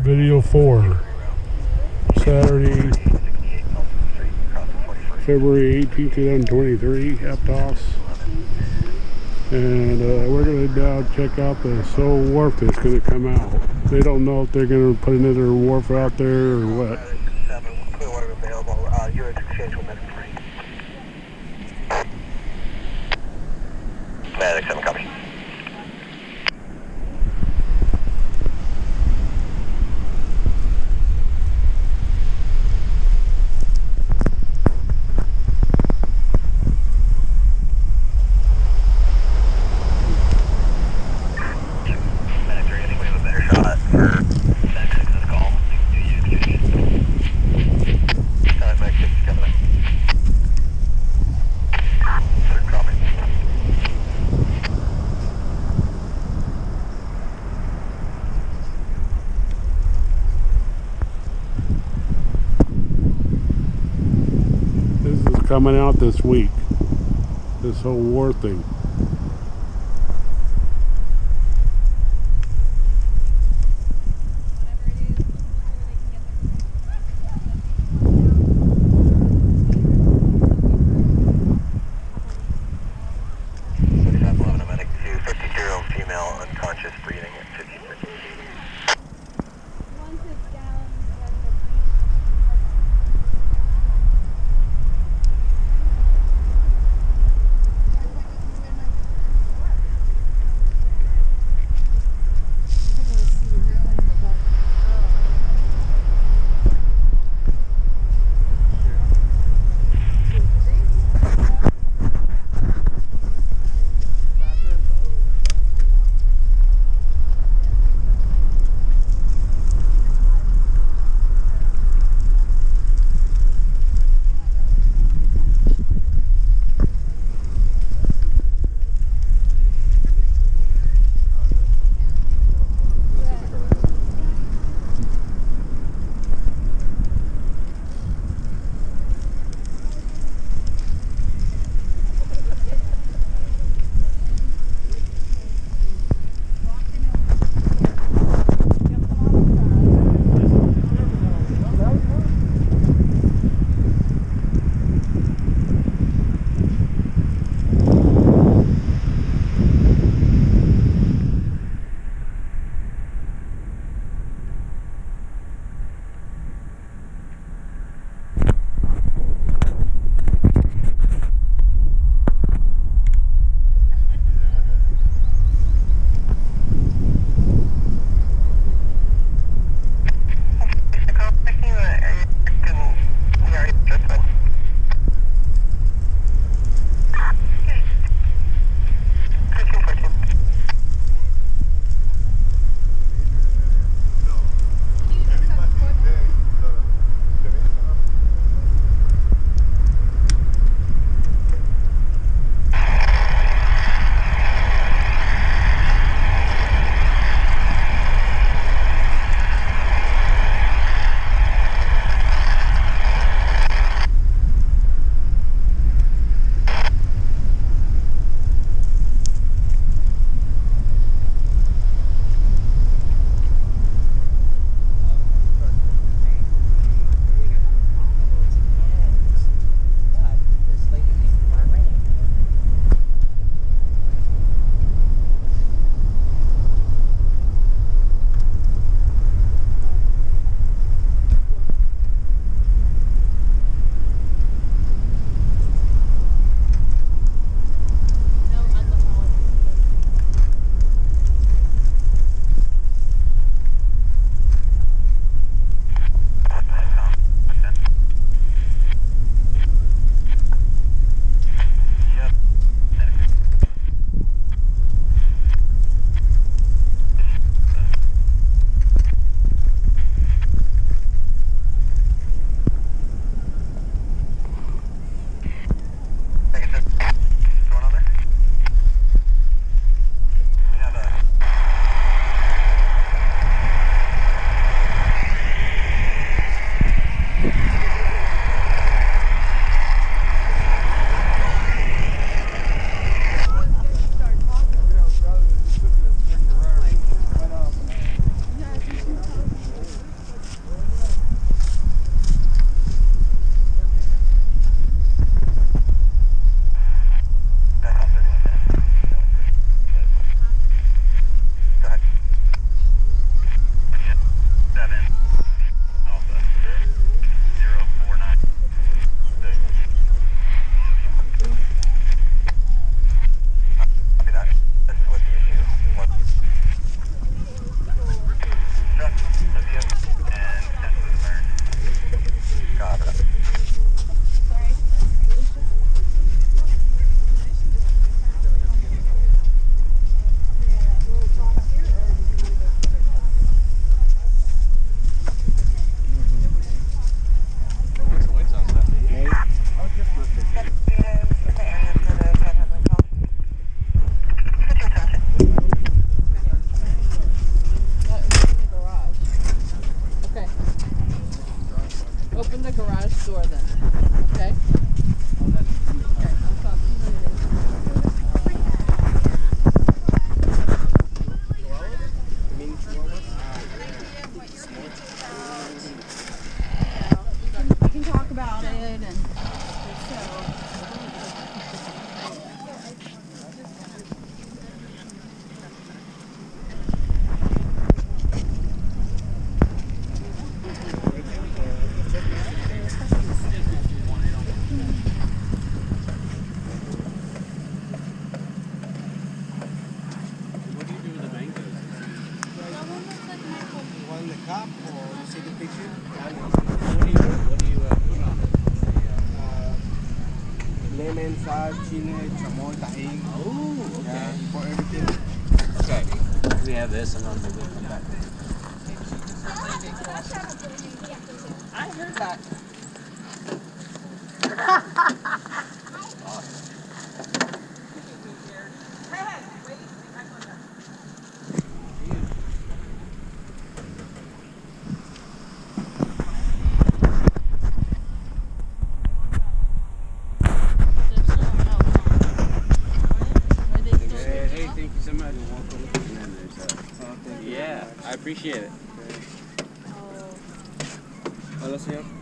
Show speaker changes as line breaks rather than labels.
Video 4, Saturday, February 18, 2023, Aptos. And we're going to now check out the Soul Wharf that's going to come out. They don't know if they're going to put another wharf out there or what.
Clearwater available. Units exchange with Medic 3. Medic 7, copy. Medic 3, I think we have a better shot for Medic 6's call. Medic 6 is coming in. Third copy.
This is coming out this week. This whole war thing.
Medic 2, 50-year-old female, unconscious, breathing at 50.
store then. Okay? Okay, I'll talk to you later. We can talk about it and so.
On the cup or you see the picture?
What do you put on it?
Lemon, salt, chili, chamoy, tahin.
Oh, okay.
Yeah, for everything.
Okay. We have this and then maybe we'll come back.
I heard that.
Hey, thank you so much. Yeah, I appreciate it.
Hola, señor.